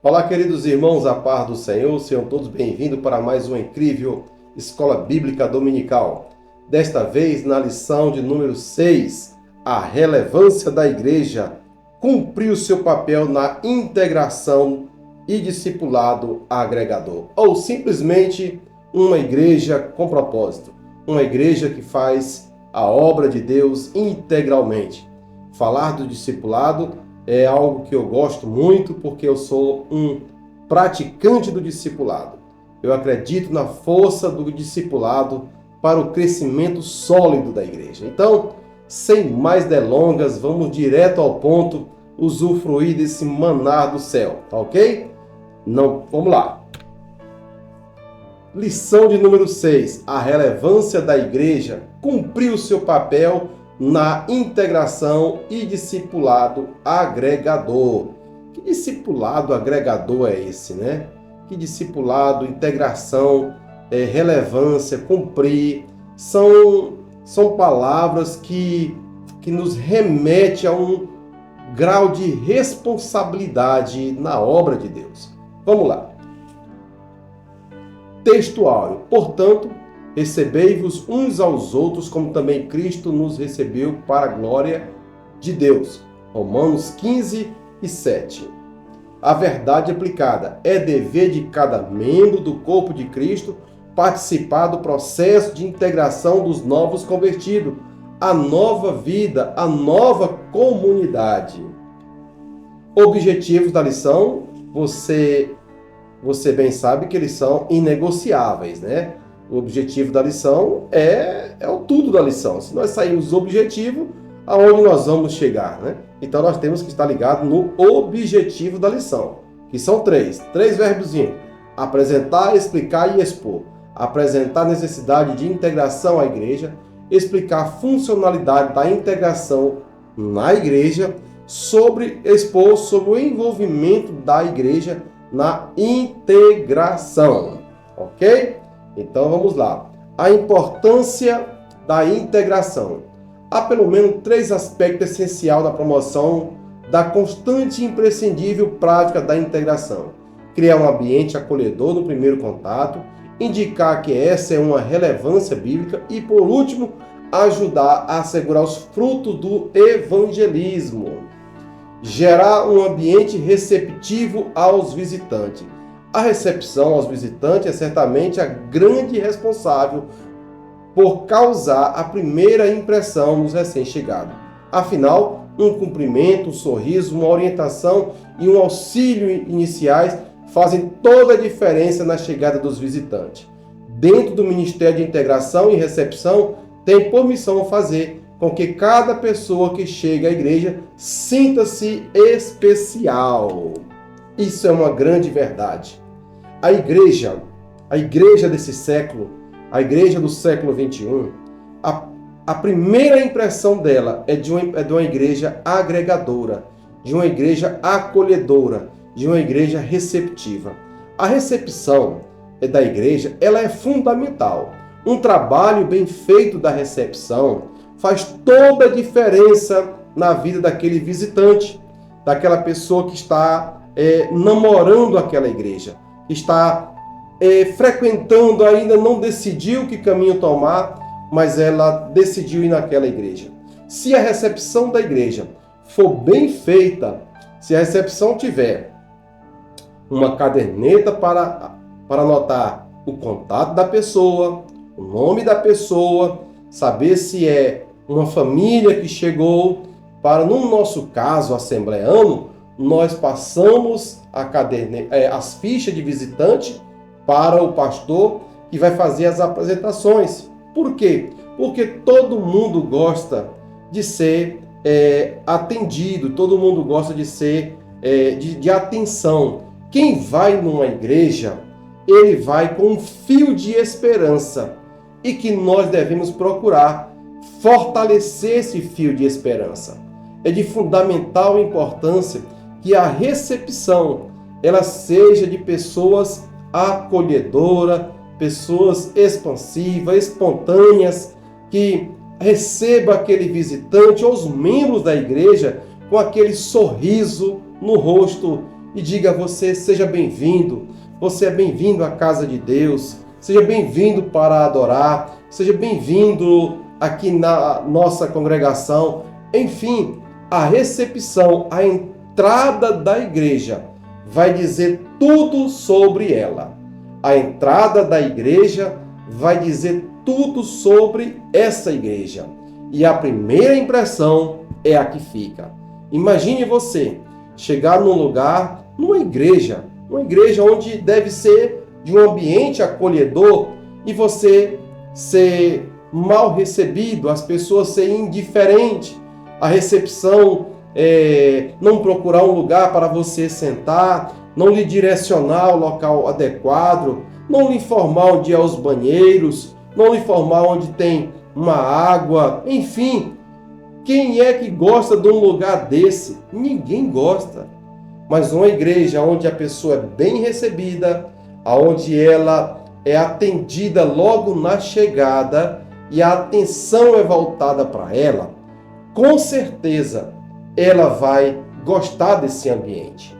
Olá, queridos irmãos, a paz do Senhor, sejam todos bem-vindos para mais uma incrível Escola Bíblica Dominical. Desta vez, na lição de número 6, a relevância da igreja cumprir o seu papel na integração e discipulado agregador, ou simplesmente uma igreja com propósito, uma igreja que faz a obra de Deus integralmente. Falar do discipulado é algo que eu gosto muito porque eu sou um praticante do discipulado. Eu acredito na força do discipulado para o crescimento sólido da igreja. Então, sem mais delongas, vamos direto ao ponto, usufruir desse maná do céu, tá ok? Vamos lá. Lição de número 6. A relevância da igreja cumprir o seu papel na integração e discipulado agregador. Que discipulado agregador é esse, né? Que discipulado, integração, relevância, cumprir, são palavras que nos remete a um grau de responsabilidade na obra de Deus. Vamos lá. Textual. Portanto, recebei-vos uns aos outros, como também Cristo nos recebeu para a glória de Deus. Romanos 15 e 7. A verdade aplicada: é dever de cada membro do corpo de Cristo participar do processo de integração dos novos convertidos, a nova vida, a nova comunidade. Objetivos da lição, você bem sabe que eles são inegociáveis, né? O objetivo da lição é o tudo da lição. Se nós sairmos do objetivo, aonde nós vamos chegar, né? Então nós temos que estar ligados no objetivo da lição, que são três verbozinhos: apresentar, explicar e expor. Apresentar a necessidade de integração à igreja, explicar a funcionalidade da integração na igreja, expor sobre o envolvimento da igreja na integração, ok? Então vamos lá. A importância da integração. Há pelo menos 3 aspectos essenciais da promoção da constante e imprescindível prática da integração. Criar um ambiente acolhedor no primeiro contato, indicar que essa é uma relevância bíblica e, por último, ajudar a assegurar os frutos do evangelismo. Gerar um ambiente receptivo aos visitantes. A recepção aos visitantes é certamente a grande responsável por causar a primeira impressão nos recém-chegados. Afinal, um cumprimento, um sorriso, uma orientação e um auxílio iniciais fazem toda a diferença na chegada dos visitantes. Dentro do Ministério de Integração e Recepção, tem por missão fazer com que cada pessoa que chega à igreja sinta-se especial. Isso é uma grande verdade. A igreja desse século, a igreja do século 21, a primeira impressão dela é de uma igreja agregadora, de uma igreja acolhedora, de uma igreja receptiva. A recepção da igreja, ela é fundamental. Um trabalho bem feito da recepção faz toda a diferença na vida daquele visitante, daquela pessoa que está namorando aquela igreja, que está frequentando, ainda não decidiu que caminho tomar, mas ela decidiu ir naquela igreja. Se a recepção da igreja for bem feita, se a recepção tiver uma caderneta para anotar o contato da pessoa, o nome da pessoa, saber se é uma família que chegou, no nosso caso assembleano, nós passamos as fichas de visitante para o pastor que vai fazer as apresentações. Por quê? Porque todo mundo gosta de ser atendido, todo mundo gosta de ser de atenção. Quem vai numa igreja, ele vai com um fio de esperança e que nós devemos procurar fortalecer esse fio de esperança. É de fundamental importância que a recepção ela seja de pessoas acolhedoras, pessoas expansivas, espontâneas, que receba aquele visitante ou os membros da igreja com aquele sorriso no rosto e diga a você: seja bem-vindo, você é bem-vindo à casa de Deus, seja bem-vindo para adorar, seja bem-vindo aqui na nossa congregação. Enfim, a recepção, a entrada da igreja vai dizer tudo sobre ela. A entrada da igreja vai dizer tudo sobre essa igreja. E a primeira impressão é a que fica. Imagine você chegar num lugar, numa igreja onde deve ser de um ambiente acolhedor, e você ser mal recebido, as pessoas serem indiferentes, a recepção não procurar um lugar para você sentar, não lhe direcionar ao local adequado, não lhe informar onde é os banheiros, não lhe informar onde tem uma água, enfim. Quem é que gosta de um lugar desse? Ninguém gosta. Mas uma igreja onde a pessoa é bem recebida, onde ela é atendida logo na chegada e a atenção é voltada para ela, com certeza ela vai gostar desse ambiente.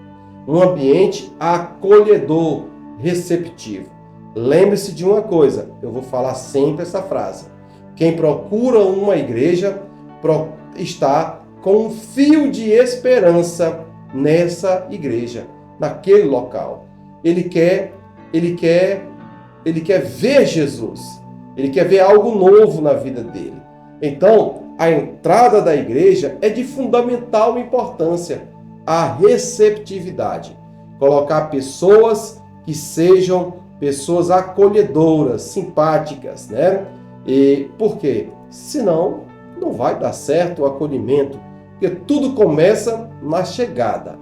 Um ambiente acolhedor, receptivo. Lembre-se de uma coisa, eu vou falar sempre essa frase: quem procura uma igreja está com um fio de esperança nessa igreja, naquele local. Ele quer ver Jesus. Ele quer ver algo novo na vida dele. Então, a entrada da igreja é de fundamental importância, a receptividade. Colocar pessoas que sejam pessoas acolhedoras, simpáticas, né? E por quê? Senão, não vai dar certo o acolhimento, porque tudo começa na chegada.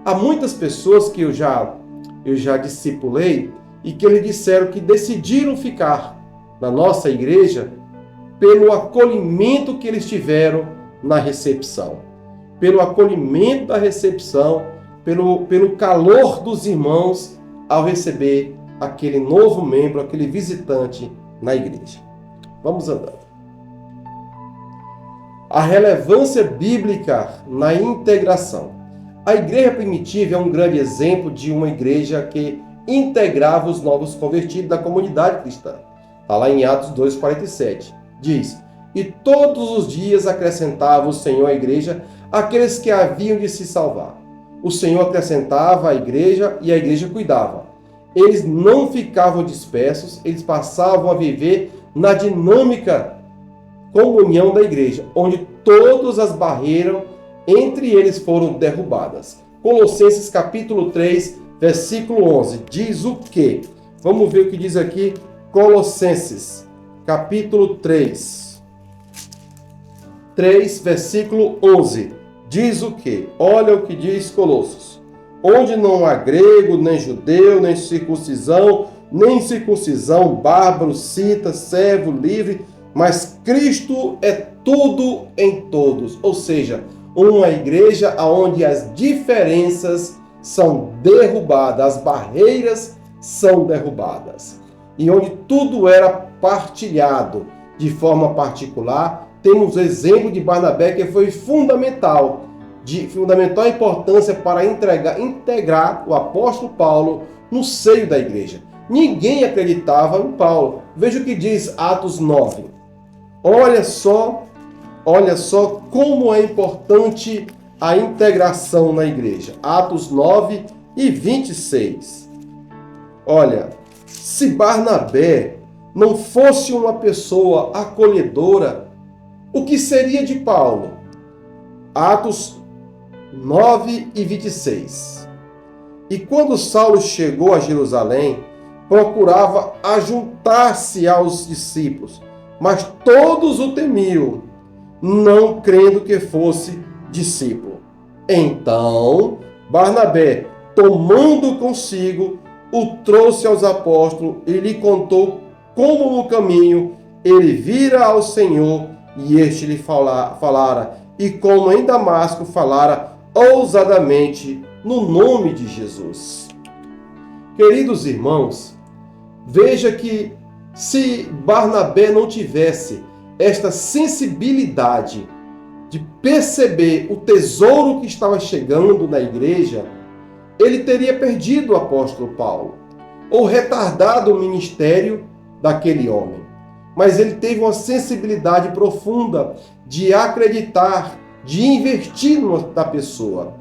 Há muitas pessoas que eu já discipulei e que eles disseram que decidiram ficar na nossa igreja pelo acolhimento que eles tiveram na recepção, pelo acolhimento da recepção, pelo calor dos irmãos ao receber aquele novo membro, aquele visitante na igreja. Vamos andando. A relevância bíblica na integração. A igreja primitiva é um grande exemplo de uma igreja que integrava os novos convertidos da comunidade cristã. Está lá em Atos 2,47. Diz: e todos os dias acrescentava o Senhor à igreja aqueles que haviam de se salvar. O Senhor acrescentava à igreja e a igreja cuidava. Eles não ficavam dispersos, eles passavam a viver na dinâmica comunhão da igreja, onde todas as barreiras entre eles foram derrubadas. Colossenses capítulo 3, versículo 11, diz o quê? Vamos ver o que diz aqui, Colossenses capítulo 3, versículo 11, diz o quê? Olha o que diz Colossos: onde não há grego, nem judeu, nem circuncisão, bárbaro, cita, servo, livre, mas Cristo é tudo em todos. Ou seja, uma igreja onde as diferenças são derrubadas, as barreiras são derrubadas. E onde tudo era partilhado de forma particular. Temos o exemplo de Barnabé, que foi fundamental, de fundamental importância para integrar o apóstolo Paulo no seio da igreja. Ninguém acreditava em Paulo. Veja o que diz Atos 9. Olha só como é importante a integração na igreja. Atos 9 e 26. Olha, se Barnabé não fosse uma pessoa acolhedora, o que seria de Paulo? Atos 9 e 26. E quando Saulo chegou a Jerusalém, procurava ajuntar-se aos discípulos, mas todos o temiam, não crendo que fosse discípulo. Então, Barnabé, tomando consigo, o trouxe aos apóstolos e lhe contou como no caminho ele vira ao Senhor e este lhe falara, e como em Damasco falara ousadamente no nome de Jesus. Queridos irmãos, veja que se Barnabé não tivesse esta sensibilidade de perceber o tesouro que estava chegando na igreja, ele teria perdido o apóstolo Paulo, ou retardado o ministério daquele homem. Mas ele teve uma sensibilidade profunda de acreditar, de investir na pessoa.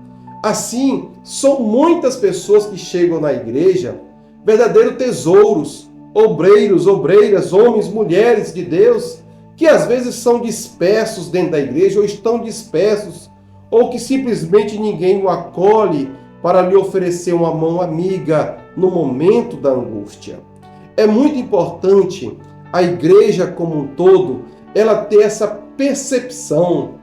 Assim, são muitas pessoas que chegam na igreja, verdadeiros tesouros, obreiros, obreiras, homens, mulheres de Deus, que às vezes são dispersos dentro da igreja, ou estão dispersos, ou que simplesmente ninguém o acolhe para lhe oferecer uma mão amiga no momento da angústia. É muito importante a igreja como um todo, ela ter essa percepção,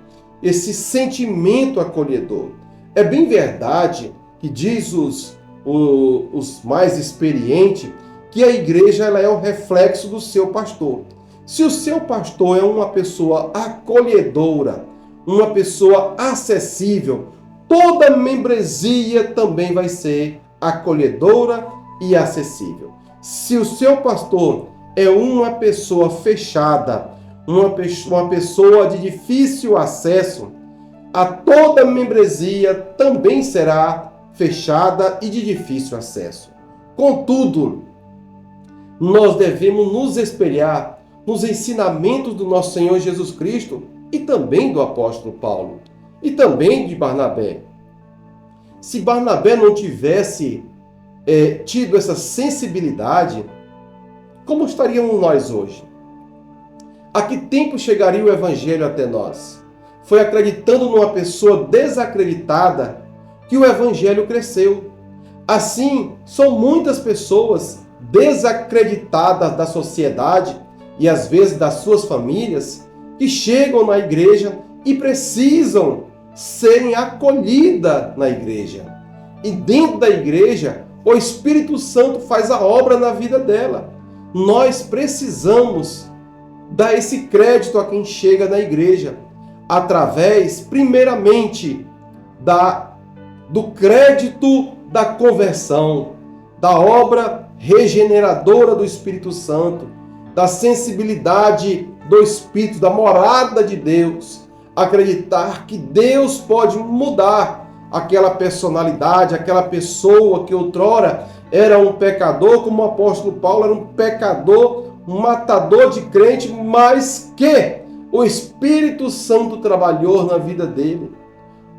esse sentimento acolhedor. É bem verdade que diz os mais experientes que a igreja ela é o reflexo do seu pastor. Se o seu pastor é uma pessoa acolhedora, uma pessoa acessível, toda membresia também vai ser acolhedora e acessível. Se o seu pastor é uma pessoa fechada, uma pessoa de difícil acesso, a toda membresia também será fechada e de difícil acesso. Contudo, nós devemos nos espelhar nos ensinamentos do nosso Senhor Jesus Cristo e também do apóstolo Paulo e também de Barnabé. Se Barnabé não tivesse tido essa sensibilidade, como estaríamos nós hoje? A que tempo chegaria o evangelho até nós? Foi acreditando numa pessoa desacreditada que o evangelho cresceu. Assim, são muitas pessoas desacreditadas da sociedade e às vezes das suas famílias que chegam na igreja e precisam serem acolhidas na igreja. E dentro da igreja, o Espírito Santo faz a obra na vida dela. Nós precisamos dar esse crédito a quem chega na igreja, através, primeiramente, do crédito da conversão, da obra regeneradora do Espírito Santo, da sensibilidade do Espírito, da morada de Deus, acreditar que Deus pode mudar aquela personalidade, aquela pessoa que outrora era um pecador, como o apóstolo Paulo era um pecador, um matador de crente, mas que o Espírito Santo trabalhou na vida dele.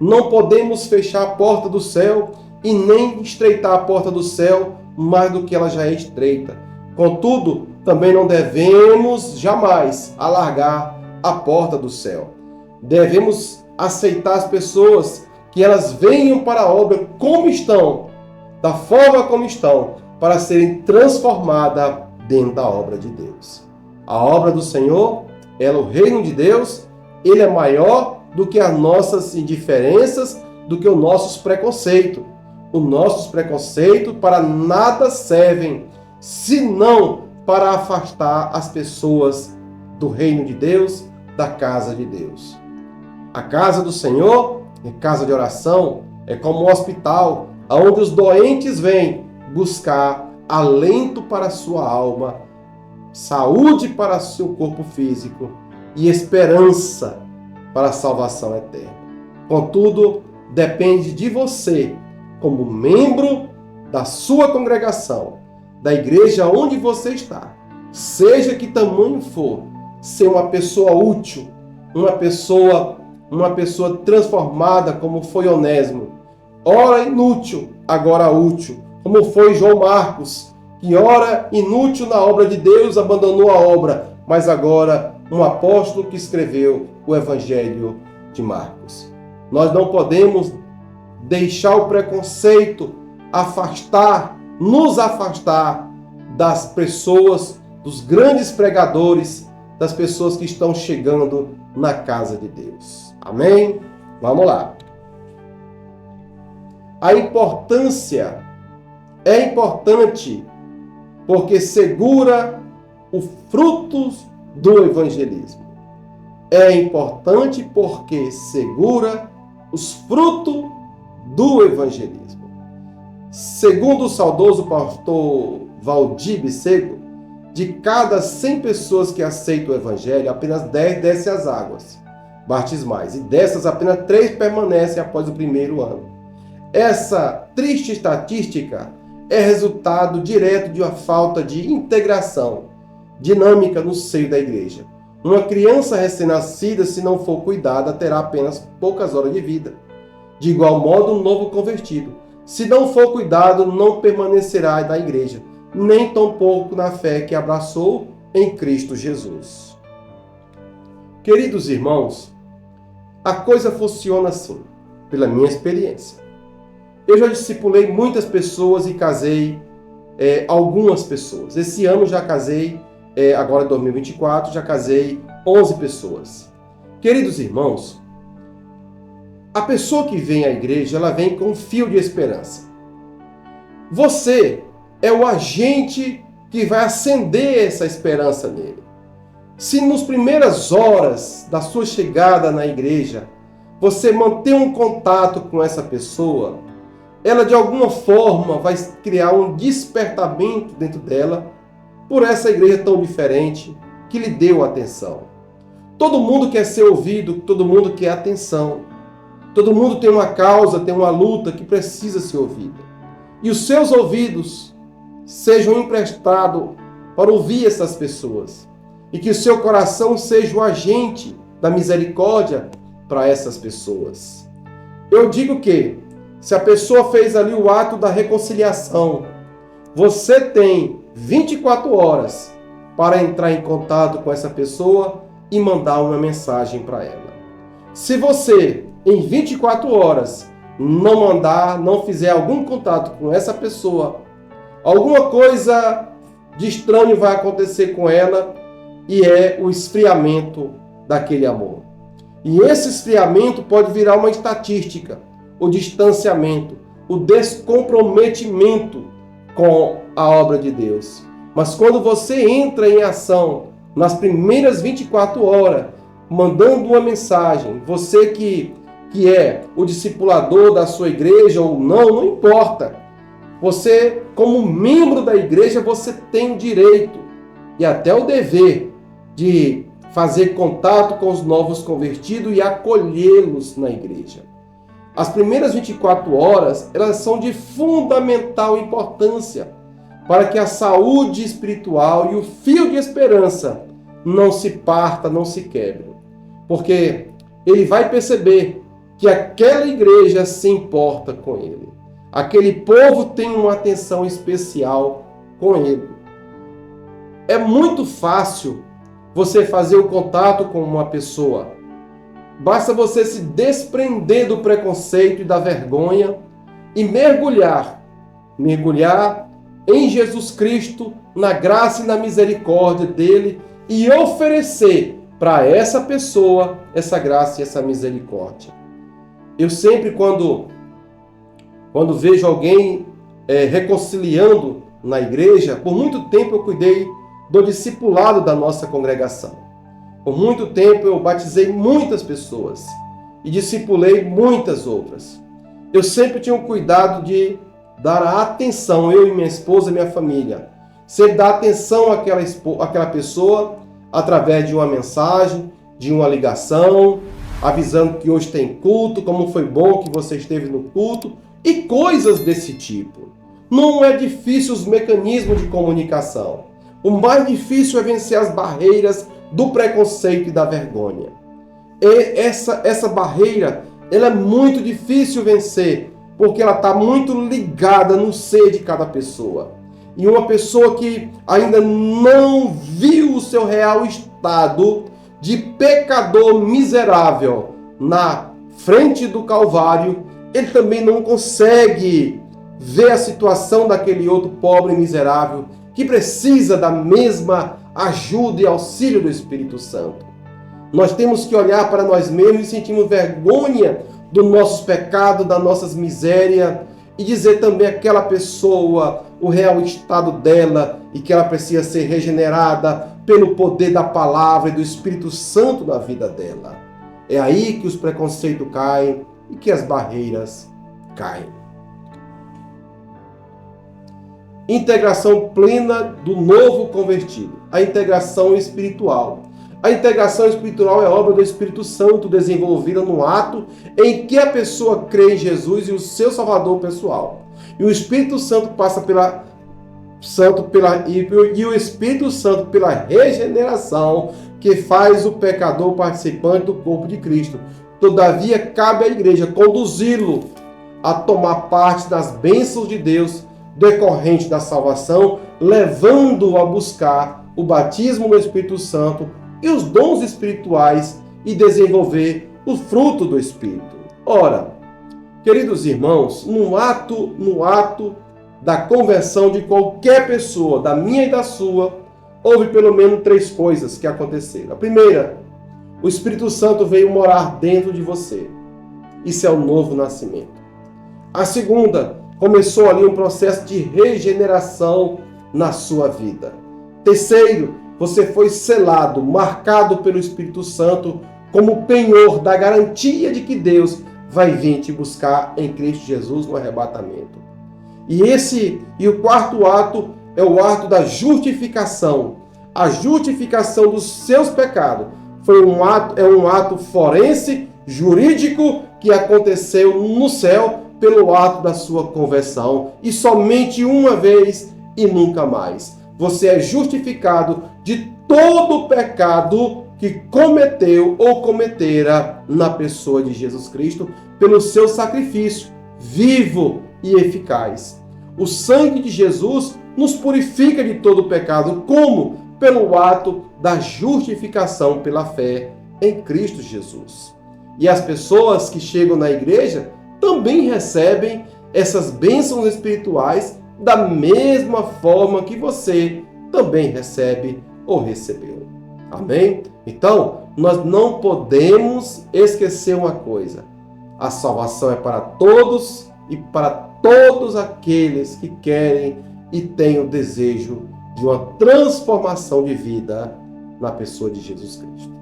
Não podemos fechar a porta do céu e nem estreitar a porta do céu mais do que ela já é estreita. Contudo, também não devemos jamais alargar a porta do céu. Devemos aceitar as pessoas que elas venham para a obra como estão, da forma como estão, para serem transformadas dentro da obra de Deus. A obra do Senhor, o reino de Deus, ele é maior do que as nossas indiferenças, do que os nossos preconceitos. Os nossos preconceitos para nada servem, senão para afastar as pessoas do reino de Deus, da casa de Deus. A casa do Senhor é casa de oração, é como um hospital, onde os doentes vêm buscar alento para a sua alma, saúde para o seu corpo físico e esperança para a salvação eterna. Contudo, depende de você, como membro da sua congregação, da igreja onde você está, seja que tamanho for, ser uma pessoa útil, uma pessoa transformada, como foi Onésimo, ora inútil, agora útil, como foi João Marcos, que ora inútil na obra de Deus, abandonou a obra, mas agora um apóstolo que escreveu o Evangelho de Marcos. Nós não podemos deixar o preconceito nos afastar das pessoas, dos grandes pregadores, das pessoas que estão chegando na casa de Deus. Amém? Vamos lá. A importância é importante porque segura os frutos do evangelismo. É importante porque segura os frutos do evangelismo. Segundo o saudoso pastor Valdir Bissego, de cada 100 pessoas que aceitam o evangelho, apenas 10 descem às águas batismais, e dessas apenas 3 permanecem após o primeiro ano. Essa triste estatística é resultado direto de uma falta de integração dinâmica no seio da igreja. Uma criança recém-nascida, se não for cuidada, terá apenas poucas horas de vida. De igual modo, um novo convertido, se não for cuidado, não permanecerá na igreja, nem tampouco na fé que abraçou em Cristo Jesus. Queridos irmãos, a coisa funciona assim, pela minha experiência. Eu já discipulei muitas pessoas e casei algumas pessoas. Esse ano já casei, agora em 2024, já casei 11 pessoas. Queridos irmãos, a pessoa que vem à igreja, ela vem com um fio de esperança. Você é o agente que vai acender essa esperança nele. Se nas primeiras horas da sua chegada na igreja, você manter um contato com essa pessoa, ela de alguma forma vai criar um despertamento dentro dela por essa igreja tão diferente que lhe deu atenção. Todo mundo quer ser ouvido, todo mundo quer atenção. Todo mundo tem uma causa, tem uma luta que precisa ser ouvida. E os seus ouvidos sejam emprestados para ouvir essas pessoas. E que o seu coração seja o agente da misericórdia para essas pessoas. Eu digo que, se a pessoa fez ali o ato da reconciliação, você tem 24 horas para entrar em contato com essa pessoa e mandar uma mensagem para ela. Se você, em 24 horas, não mandar, não fizer algum contato com essa pessoa, alguma coisa de estranho vai acontecer com ela e é o esfriamento daquele amor. E esse esfriamento pode virar uma estatística, o distanciamento, o descomprometimento com a obra de Deus. Mas quando você entra em ação nas primeiras 24 horas, mandando uma mensagem, você que é o discipulador da sua igreja ou não importa. Você, como membro da igreja, você tem o direito e até o dever de fazer contato com os novos convertidos e acolhê-los na igreja. As primeiras 24 horas, elas são de fundamental importância para que a saúde espiritual e o fio de esperança não se parta, não se quebre. Porque ele vai perceber que aquela igreja se importa com ele. Aquele povo tem uma atenção especial com ele. É muito fácil você fazer o contato com uma pessoa. Basta você se desprender do preconceito e da vergonha e mergulhar em Jesus Cristo, na graça e na misericórdia dele e oferecer para essa pessoa essa graça e essa misericórdia. Eu sempre, quando vejo alguém reconciliando na igreja, por muito tempo eu cuidei do discipulado da nossa congregação. Por muito tempo eu batizei muitas pessoas e discipulei muitas outras. Eu sempre tinha o cuidado de dar a atenção, eu e minha esposa e minha família, sempre dar atenção àquela pessoa através de uma mensagem, de uma ligação, avisando que hoje tem culto, como foi bom que você esteve no culto e coisas desse tipo. Não é difícil os mecanismos de comunicação. O mais difícil é vencer as barreiras do preconceito e da vergonha. E essa barreira, ela é muito difícil vencer, porque ela está muito ligada no ser de cada pessoa. E uma pessoa que ainda não viu o seu real estado de pecador miserável na frente do Calvário, ele também não consegue ver a situação daquele outro pobre e miserável que precisa da mesma ajuda e auxílio do Espírito Santo. Nós temos que olhar para nós mesmos e sentirmos vergonha dos nossos pecados, das nossas misérias e dizer também àquela pessoa o real estado dela e que ela precisa ser regenerada pelo poder da palavra e do Espírito Santo na vida dela. É aí que os preconceitos caem e que as barreiras caem. Integração plena do novo convertido. A integração espiritual. A integração espiritual é obra do Espírito Santo, desenvolvida no ato em que a pessoa crê em Jesus e o seu Salvador pessoal. E o Espírito Santo passa e o Espírito Santo pela regeneração que faz o pecador participante do corpo de Cristo. Todavia, cabe à igreja conduzi-lo a tomar parte das bênçãos de Deus decorrente da salvação, levando-o a buscar o batismo no Espírito Santo e os dons espirituais e desenvolver o fruto do Espírito. Ora, queridos irmãos, no ato da conversão de qualquer pessoa, da minha e da sua, houve pelo menos 3 coisas que aconteceram. A primeira, o Espírito Santo veio morar dentro de você. Isso é o novo nascimento. A segunda, começou ali um processo de regeneração na sua vida. Terceiro, você foi selado, marcado pelo Espírito Santo como penhor da garantia de que Deus vai vir te buscar em Cristo Jesus no arrebatamento. E o quarto ato é o ato da justificação. A justificação dos seus pecados é um ato forense, jurídico, que aconteceu no céu pelo ato da sua conversão. E somente uma vez e nunca mais. Você é justificado de todo o pecado que cometeu ou cometera na pessoa de Jesus Cristo pelo seu sacrifício vivo e eficaz. O sangue de Jesus nos purifica de todo o pecado. Como? Pelo ato da justificação pela fé em Cristo Jesus. E as pessoas que chegam na igreja também recebem essas bênçãos espirituais da mesma forma que você também recebe ou recebeu. Amém? Então, nós não podemos esquecer uma coisa. A salvação é para todos e para todos aqueles que querem e têm o desejo de uma transformação de vida na pessoa de Jesus Cristo.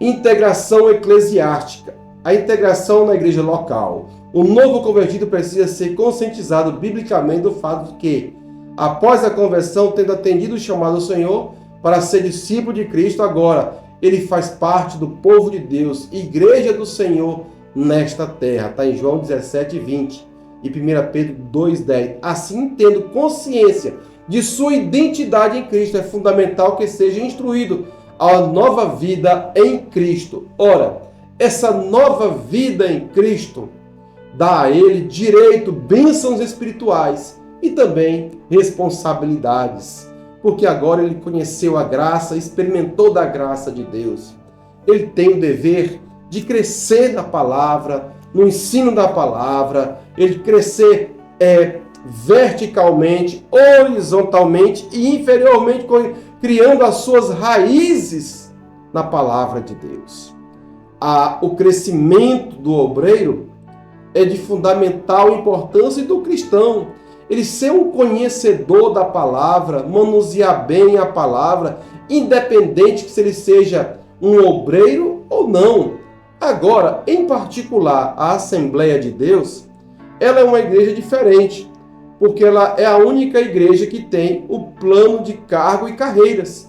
Integração eclesiástica. A integração na igreja local. O novo convertido precisa ser conscientizado biblicamente do fato de que, após a conversão, tendo atendido o chamado do Senhor para ser discípulo de Cristo, agora ele faz parte do povo de Deus, igreja do Senhor nesta terra. Está em João 17:20 e 1 Pedro 2:10. Assim, tendo consciência de sua identidade em Cristo, é fundamental que seja instruído a nova vida em Cristo. Ora, essa nova vida em Cristo dá a ele direito, bênçãos espirituais e também responsabilidades, porque agora ele conheceu a graça, experimentou da graça de Deus. Ele tem o dever de crescer na palavra, no ensino da palavra, ele crescer verticalmente, horizontalmente e inferiormente, criando as suas raízes na palavra de Deus. O crescimento do obreiro é de fundamental importância do cristão. Ele ser um conhecedor da palavra, manusear bem a palavra, independente que se ele seja um obreiro ou não. Agora, em particular, a Assembleia de Deus, ela é uma igreja diferente, porque ela é a única igreja que tem o plano de cargo e carreiras.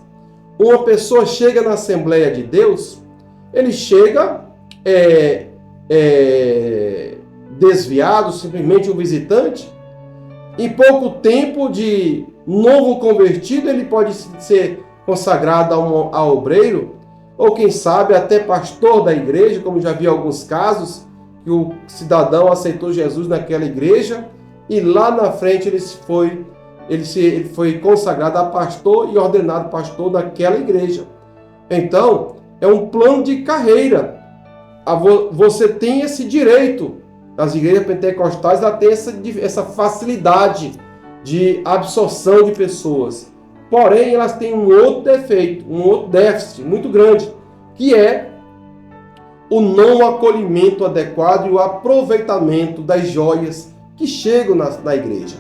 Uma pessoa chega na Assembleia de Deus, ele chega desviado, simplesmente um visitante. Em pouco tempo de novo convertido, ele pode ser consagrado a obreiro, ou quem sabe até pastor da igreja, como já vi alguns casos, que o cidadão aceitou Jesus naquela igreja, e lá na frente ele foi consagrado a pastor e ordenado pastor daquela igreja. Então, é um plano de carreira. Você tem esse direito. As igrejas pentecostais têm essa facilidade de absorção de pessoas. Porém, elas têm um outro defeito, um outro déficit muito grande, que é o não acolhimento adequado e o aproveitamento das joias que chegam na igreja.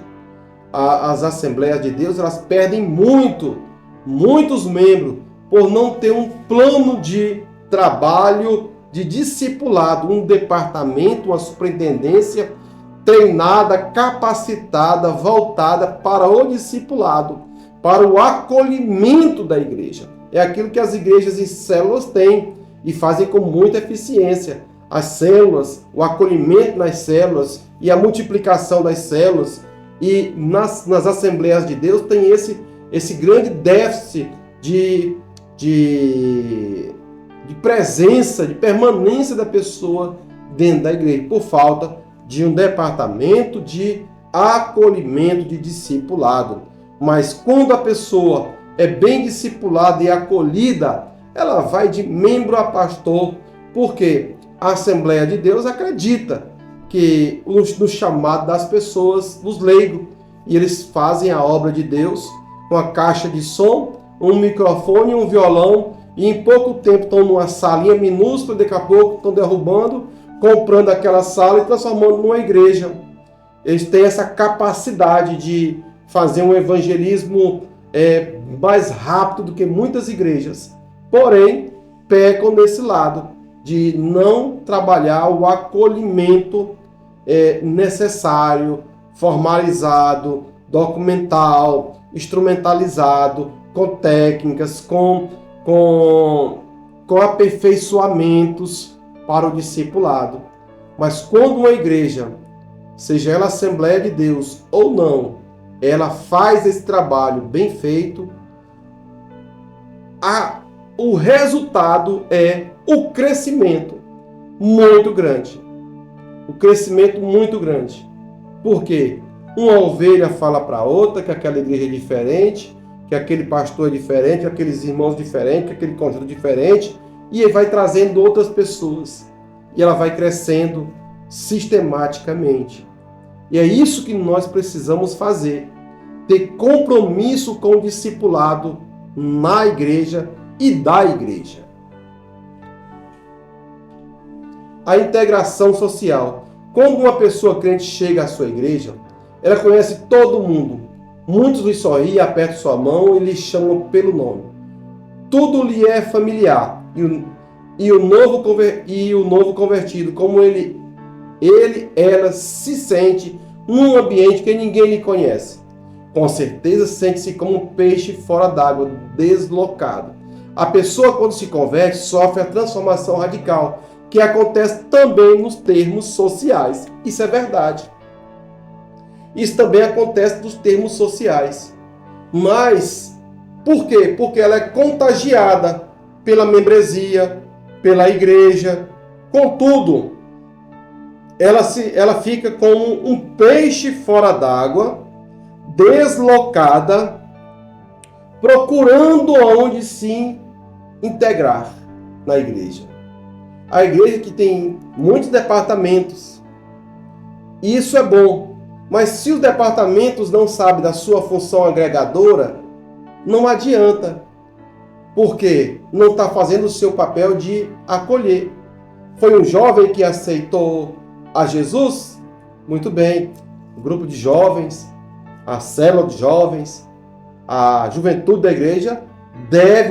As Assembleias de Deus, elas perdem muitos membros por não ter um plano de trabalho, de discipulado, um departamento, uma superintendência treinada, capacitada, voltada para o discipulado, para o acolhimento da igreja. É aquilo que as igrejas e células têm e fazem com muita eficiência. As células, o acolhimento nas células e a multiplicação das células. E nas Assembleias de Deus tem esse grande déficit de presença, de permanência da pessoa dentro da igreja, por falta de um departamento de acolhimento, de discipulado. Mas quando a pessoa é bem discipulada e acolhida, ela vai de membro a pastor, porque a Assembleia de Deus acredita que no chamado das pessoas, dos leigos, e eles fazem a obra de Deus com a caixa de som, um microfone e um violão, e em pouco tempo estão numa salinha minúscula, daqui a pouco estão derrubando, comprando aquela sala e transformando numa igreja. Eles têm essa capacidade de fazer um evangelismo mais rápido do que muitas igrejas. Porém, pecam nesse lado de não trabalhar o acolhimento necessário, formalizado, documental, instrumentalizado, com técnicas, com aperfeiçoamentos para o discipulado. Mas quando uma igreja, seja ela Assembleia de Deus ou não, ela faz esse trabalho bem feito, o resultado é o crescimento muito grande. O crescimento muito grande. Por quê? Uma ovelha fala para outra que aquela igreja é diferente, que aquele pastor é diferente, que aqueles irmãos diferentes, que aquele conjunto diferente, e ele vai trazendo outras pessoas. E ela vai crescendo sistematicamente. E é isso que nós precisamos fazer. Ter compromisso com o discipulado na igreja e da igreja. A integração social. Quando uma pessoa crente chega à sua igreja, ela conhece todo mundo. Muitos lhe sorriem, apertam sua mão e lhe chamam pelo nome. Tudo lhe é familiar. E o novo convertido, como ela se sente num ambiente que ninguém lhe conhece. Com certeza sente-se como um peixe fora d'água, deslocado. A pessoa, quando se converte, sofre a transformação radical, que acontece também nos termos sociais. Isso é verdade. Isso também acontece nos termos sociais. Mas, por quê? Porque ela é contagiada pela membresia, pela igreja. Contudo, ela fica como um peixe fora d'água, deslocada, procurando onde se integrar na igreja. A igreja que tem muitos departamentos, isso é bom, mas se os departamentos não sabem da sua função agregadora, não adianta, porque não está fazendo o seu papel de acolher. Foi um jovem que aceitou a Jesus? Muito bem, o grupo de jovens, a célula de jovens, a juventude da igreja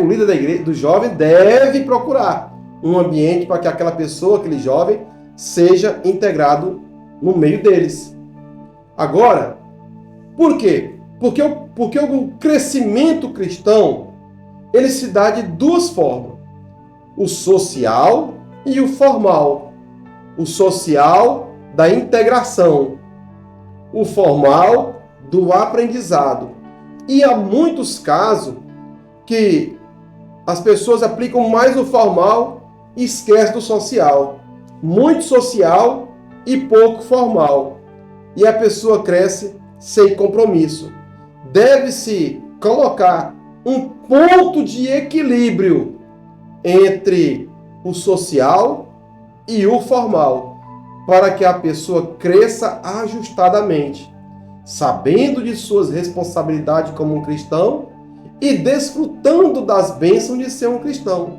o líder da igreja, do jovem, deve procurar um ambiente para que aquela pessoa, aquele jovem, seja integrado no meio deles. Agora, por quê? Porque o crescimento cristão, ele se dá de duas formas. O social e o formal. O social da integração. O formal do aprendizado. E há muitos casos que as pessoas aplicam mais o formal e esquecem do social. Muito social e pouco formal. E a pessoa cresce sem compromisso. Deve-se colocar um ponto de equilíbrio entre o social e o formal, para que a pessoa cresça ajustadamente, sabendo de suas responsabilidades como um cristão e desfrutando das bênçãos de ser um cristão.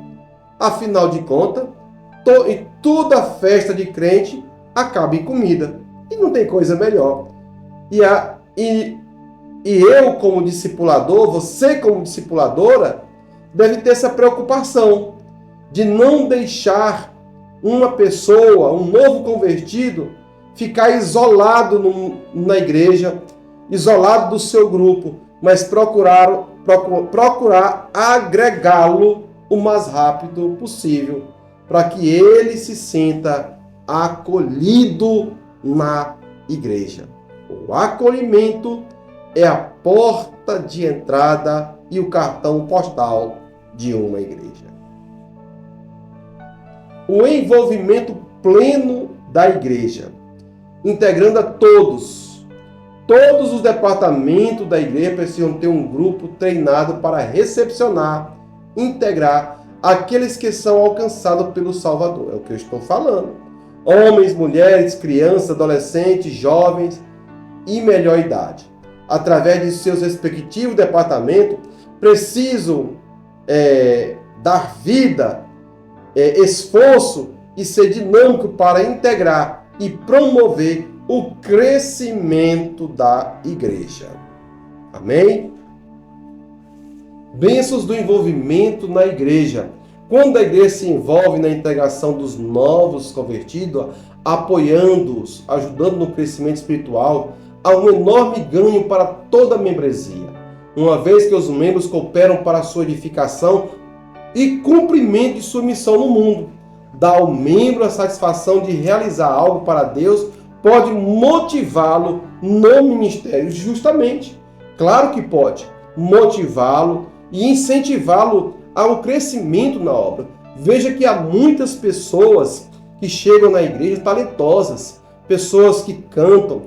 Afinal de contas, toda festa de crente acaba em comida. E não tem coisa melhor. E eu, como discipulador, você, como discipuladora, deve ter essa preocupação de não deixar uma pessoa, um novo convertido, ficar isolado na igreja, isolado do seu grupo, mas procurar agregá-lo o mais rápido possível, para que ele se sinta acolhido na igreja. O acolhimento é a porta de entrada e o cartão postal de uma igreja. O envolvimento pleno da igreja, integrando a todos. Todos os departamentos da igreja precisam ter um grupo treinado para recepcionar, integrar aqueles que são alcançados pelo Salvador. É o que eu estou falando. Homens, mulheres, crianças, adolescentes, jovens e melhor idade. Através de seus respectivos departamentos, precisam dar vida, esforço e ser dinâmico para integrar e promover o crescimento da igreja. Amém? Bênçãos do envolvimento na igreja. Quando a igreja se envolve na integração dos novos convertidos, apoiando-os, ajudando no crescimento espiritual, há um enorme ganho para toda a membresia, uma vez que os membros cooperam para a sua edificação e cumprimento de sua missão no mundo. Dá ao membro a satisfação de realizar algo para Deus, pode motivá-lo no ministério, justamente. Claro que pode motivá-lo e incentivá-lo ao crescimento na obra. Veja que há muitas pessoas que chegam na igreja talentosas, pessoas que cantam,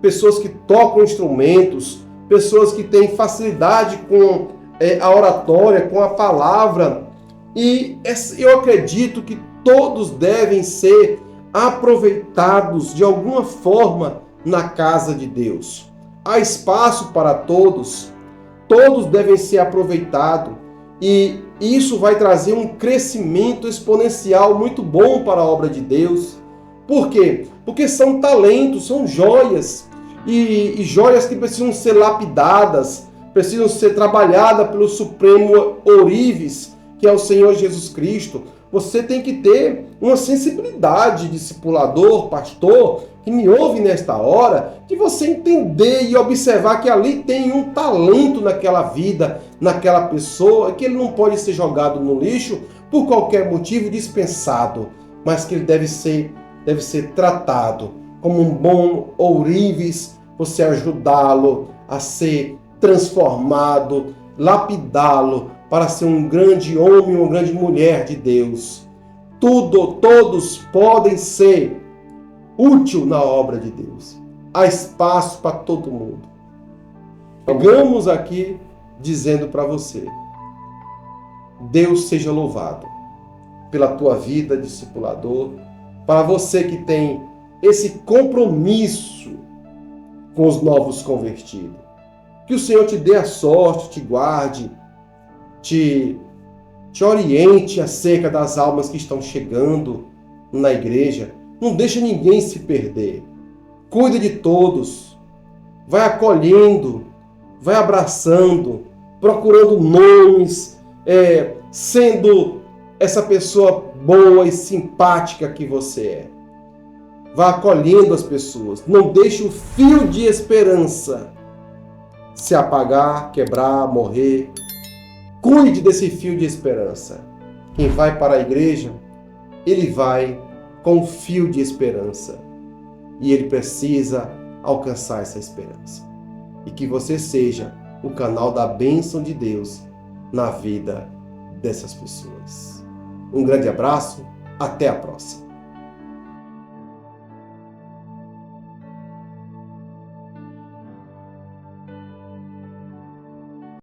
pessoas que tocam instrumentos, pessoas que têm facilidade com a oratória, com a palavra. E eu acredito que todos devem ser aproveitados de alguma forma na casa de Deus. Há espaço para todos, todos devem ser aproveitados e isso vai trazer um crescimento exponencial muito bom para a obra de Deus. Por quê? Porque são talentos, são joias e joias que precisam ser lapidadas, precisam ser trabalhadas pelo Supremo Ourives, que é o Senhor Jesus Cristo. Você tem que ter uma sensibilidade, discipulador, pastor, que me ouve nesta hora, de você entender e observar que ali tem um talento naquela vida, naquela pessoa, que ele não pode ser jogado no lixo por qualquer motivo, dispensado, mas que ele deve ser tratado como um bom ourives, você ajudá-lo a ser transformado, lapidá-lo, para ser um grande homem, uma grande mulher de Deus. Todos podem ser útil na obra de Deus. Há espaço para todo mundo. Chegamos aqui dizendo para você, Deus seja louvado pela tua vida, discipulador, para você que tem esse compromisso com os novos convertidos. Que o Senhor te dê a sorte, te guarde, te oriente acerca das almas que estão chegando na igreja. Não deixa ninguém se perder. Cuida de todos. Vai acolhendo, vai abraçando, procurando nomes, sendo essa pessoa boa e simpática que você é. Vai acolhendo as pessoas. Não deixe o fio de esperança se apagar, quebrar, morrer. Cuide desse fio de esperança. Quem vai para a igreja, ele vai com um fio de esperança. E ele precisa alcançar essa esperança. E que você seja o canal da bênção de Deus na vida dessas pessoas. Um grande abraço, até a próxima.